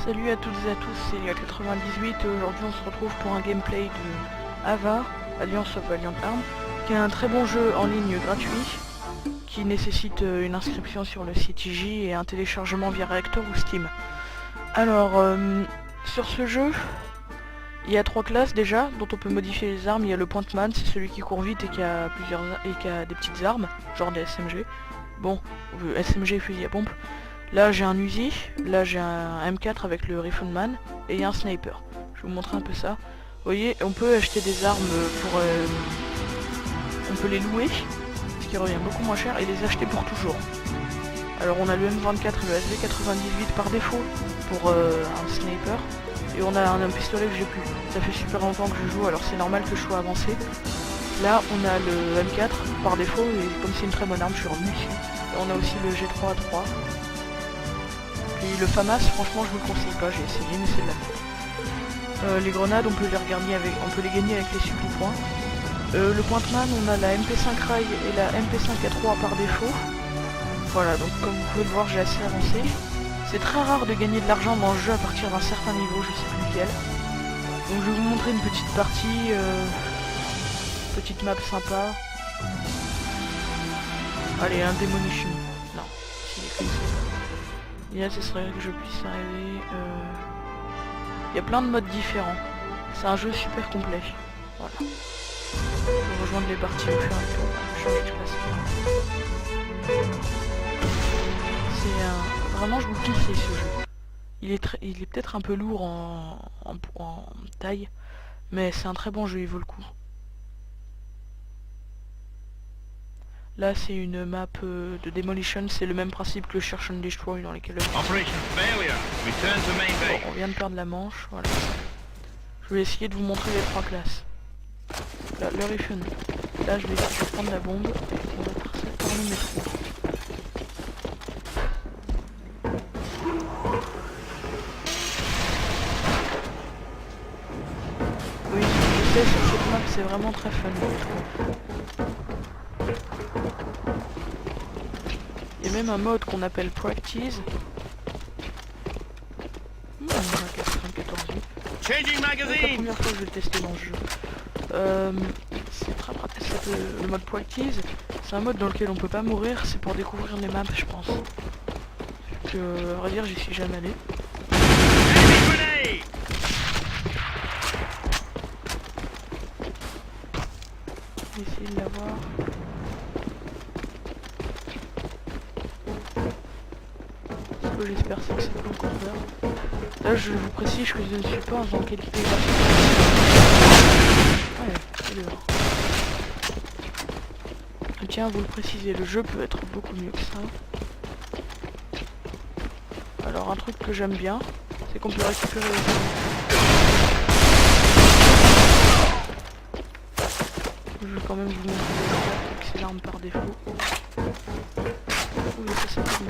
Salut à toutes et à tous, c'est Lia98 et aujourd'hui on se retrouve pour un gameplay de Ava, Alliance of Valiant Arms, qui est un très bon jeu en ligne gratuit, qui nécessite une inscription sur le site IJ et un téléchargement via Reactor ou Steam. Alors, sur ce jeu, il y a 3 classes déjà, dont on peut modifier les armes. Il y a le Pointman, c'est celui qui court vite et qui a des petites armes, genre des SMG. Bon, SMG fusil à pompe. Là j'ai un Uzi, là j'ai un M4 avec le Rifleman et il y a un sniper. Je vais vous montrer un peu ça. Vous voyez, on peut acheter des armes pour... on peut les louer, ce qui revient beaucoup moins cher, et les acheter pour toujours. Alors on a le M24 et le SV98 par défaut pour un sniper. Et on a un pistolet que j'ai plus. Ça fait super longtemps que je joue, alors c'est normal que je sois avancé. Là on a le M4 par défaut, et comme c'est une très bonne arme, je suis revenu dessus. Et on a aussi le G3A3. Et le FAMAS, franchement je vous le conseille pas, j'ai essayé mais c'est de la merde. Les grenades on peut les gagner avec les supplipoints. Le Pointman on a la MP5 Rail et la MP5A3 par défaut. Voilà, donc comme vous pouvez le voir j'ai assez avancé. C'est très rare de gagner de l'argent dans le jeu à partir d'un certain niveau, je sais plus lequel. Donc je vais vous montrer une petite partie, petite map sympa. Allez, un Demolition. Non, s'il est comme ça. Et là ce serait que je puisse arriver... Il y a plein de modes différents. C'est un jeu super complet. Voilà. Je vais rejoindre les parties au fur et à mesure. Je change de classe. C'est un... Vraiment je vous le conseille ce jeu. Il est peut-être un peu lourd en taille. Mais c'est un très bon jeu, il vaut le coup. Là c'est une map de Demolition, c'est le même principe que le Search and Destroy dans lesquels... Bon, on vient de perdre la manche, voilà. Je vais essayer de vous montrer les 3 classes. Là, le Rifle. Là je vais prendre la bombe et on va faire ça par le métro. Oui, je sais, sur cette map c'est vraiment très fun, je trouve. Il y a même un mode qu'on appelle Practice. On a 94 vies. C'est la première fois que je vais le tester dans le jeu. Le mode Practice, c'est un mode dans lequel on peut pas mourir, c'est pour découvrir les maps je pense. Que, à vrai dire, j'y suis jamais allé. Je vais essayer de l'avoir. J'espère que c'est pas encore d'heure. Là je vous précise que je ne suis pas en qualité graphique. Ouais, c'est dehors. Tiens, vous le précisez, le jeu peut être beaucoup mieux que ça. Alors un truc que j'aime bien, c'est qu'on peut récupérer les armes. Je vais quand même vous montrer les armes, que c'est l'arme par défaut. Oui, ça c'est cool.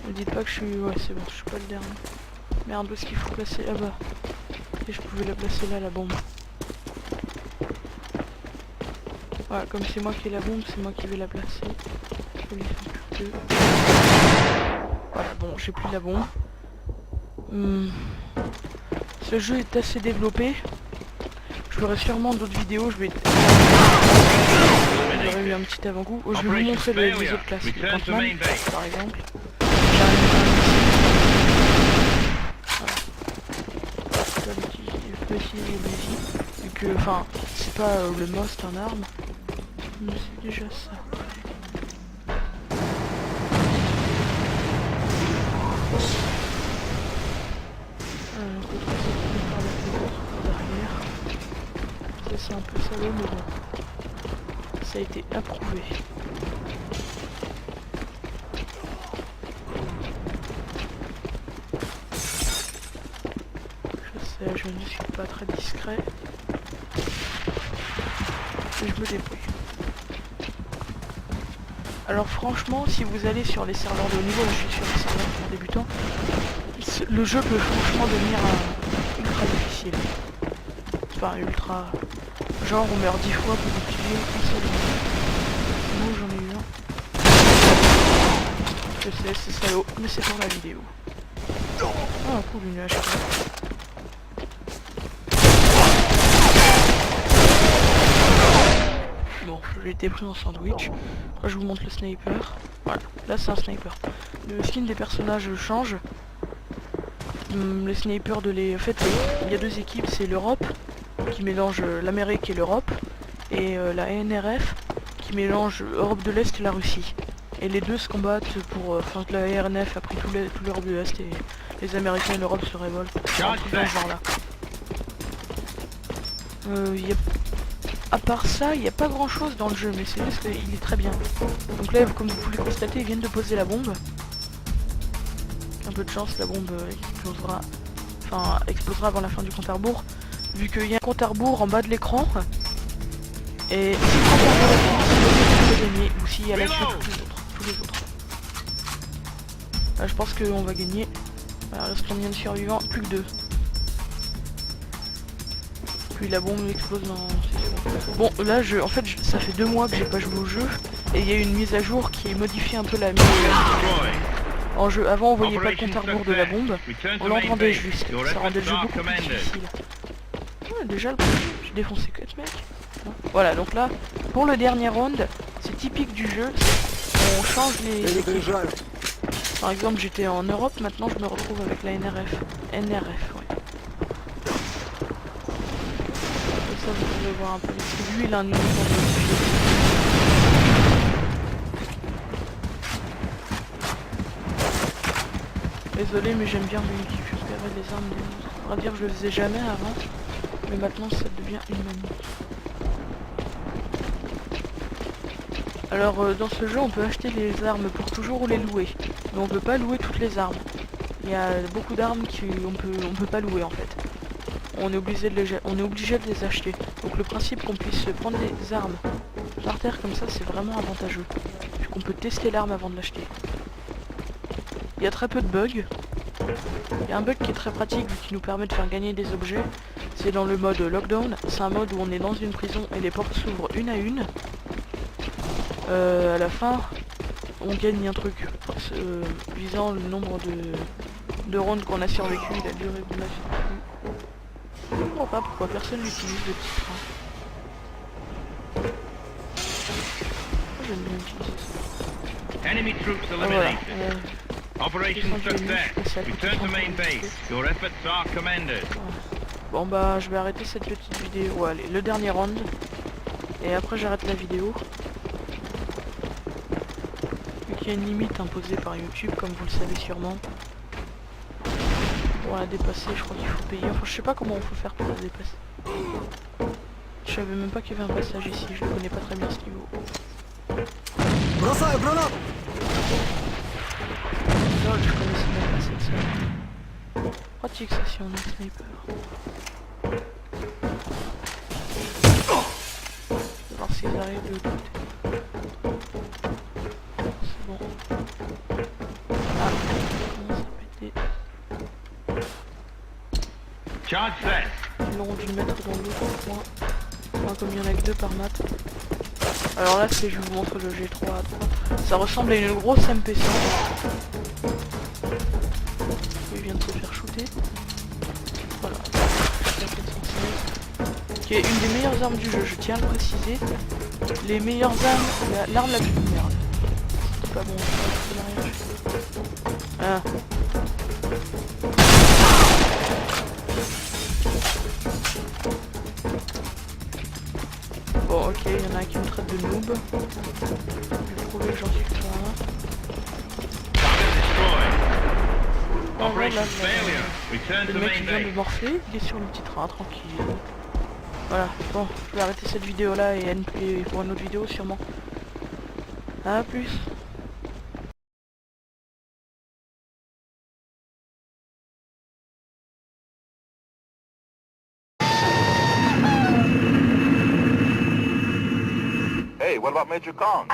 Ne dites pas que je suis... Ouais, c'est bon, je suis pas le dernier. Merde, où est-ce qu'il faut placer là-bas? Et je pouvais la placer là, la bombe. Voilà, comme c'est moi qui ai la bombe, c'est moi qui vais la placer. Je vais lui faire plus que... Voilà, bon, j'ai plus la bombe. Ce jeu est assez développé. Je ferai sûrement d'autres vidéos, j'aurais eu un petit avant-goût. Oh, je vais vous montrer les autres classes. Le Pointman, par exemple. Je peux utiliser l'Uzi, vu que, enfin, c'est pas le most en arme, mais c'est déjà ça. On peut trouver par la fenêtre, par derrière. Ça c'est un peu salaud, mais bon, ça a été approuvé. Je ne suis pas très discret. Et je me débrouille. Alors franchement, si vous allez sur les serveurs de haut niveau, là je suis sur les serveurs pour débutants, le jeu peut franchement devenir ultra difficile. Enfin ultra... Genre on meurt 10 fois pour utiliser un seul. Moi j'en ai eu un. Je sais, c'est salaud, mais c'est pour la vidéo. Ah, cool, une hache. Bon, j'ai été pris en sandwich. Après, je vous montre le sniper. Voilà, là c'est un sniper. Le skin des personnages change. Les snipers de les... En fait, il y a deux équipes, c'est l'Europe, qui mélange l'Amérique et l'Europe, et la NRF, qui mélange Europe de l'Est et la Russie. Et les deux se combattent pour... Enfin, la RNF a pris tout l'Europe de l'Est et les Américains et l'Europe se révoltent. Dans ce genre-là. À part ça, il n'y a pas grand chose dans le jeu, mais c'est juste qu'il est très bien. Donc là, comme vous pouvez le constater, ils viennent de poser la bombe. Un peu de chance, la bombe explosera avant la fin du compte à rebours, vu qu'il y a un compte à rebours en bas de l'écran. Et si le compte à rebours est fini, on peut gagner, ou si elle a tué tous les autres. Là, je pense qu'on va gagner. Alors, il reste combien de survivants? Plus que 2. Puis la bombe explose dans... Bon, là, en fait, ça fait 2 mois que j'ai pas joué au jeu, et il y a une mise à jour qui modifie un peu la mise en jeu. Avant, on voyait pas le compte à rebours de la bombe, on l'entendait juste, ça rendait le jeu beaucoup plus difficile. Ouais, déjà, j'ai défoncé 4 mecs. Voilà, donc là, pour le dernier round, c'est typique du jeu, on change les équipes. Par exemple, j'étais en Europe, maintenant je me retrouve avec la NRF. NRF, ouais. Ça, vous pouvez voir un peu. Lui, il a un uniforme modifié. Désolé, mais j'aime bien lui qui récupérait les armes des monstres. On va dire que je le faisais jamais avant, mais maintenant ça devient une manie. Alors, dans ce jeu, on peut acheter les armes pour toujours ou les louer, mais on peut pas louer toutes les armes. Il y a beaucoup d'armes qu'on peut pas louer en fait. On est obligé de les acheter. Donc le principe qu'on puisse prendre des armes par terre comme ça, c'est vraiment avantageux. Puisqu'on peut tester l'arme avant de l'acheter. Il y a très peu de bugs. Il y a un bug qui est très pratique vu qu'il nous permet de faire gagner des objets. C'est dans le mode lockdown. C'est un mode où on est dans une prison et les portes s'ouvrent une à une. À la fin, on gagne un truc visant le nombre de rounds qu'on a survécu, la durée qu'on a survécu. Je ne comprends pas pourquoi personne n'utilise le petit train. J'aime bien utiliser ça. Enemy troops eliminated. Operation success. Return to main base. Your efforts are commended. Bon bah je vais arrêter cette petite vidéo. Allez, le dernier round. Et après j'arrête la vidéo. Vu qu'il y a une limite imposée par YouTube, comme vous le savez sûrement. Pour la dépasser, je crois qu'il faut payer. Enfin, je sais pas comment on peut faire pour la dépasser. Je savais même pas qu'il y avait un passage ici. Je ne connais pas très bien ce niveau. Non, je connaissais même pas cette zone. Pratique ça si on est sniper. Je vais voir s'ils arrivent de l'autre côté. C'est bon. Ah, ça commence à péter. Charge set. Ils l'auront dû le mettre dans l'autre coin. Enfin, comme il y en a que 2 par mat. Alors là, je vous montre le G3 à droite. Ça ressemble à une grosse MP100. Il vient de se faire shooter. Voilà. Qui est une des meilleures armes du jeu, je tiens à le préciser. Les meilleures armes, l'arme la plus merde. C'est pas bon, c'est l'arrière. Ah. Bon ok, il y en a un qui me traite de noob. Je vais prouver que j'en suis pas. Oh, voilà, le mec qui vient de morfler, il est sur le petit train, tranquille. Voilà, bon, je vais arrêter cette vidéo là et pour une autre vidéo sûrement. A plus. Hey, what about Major Kong?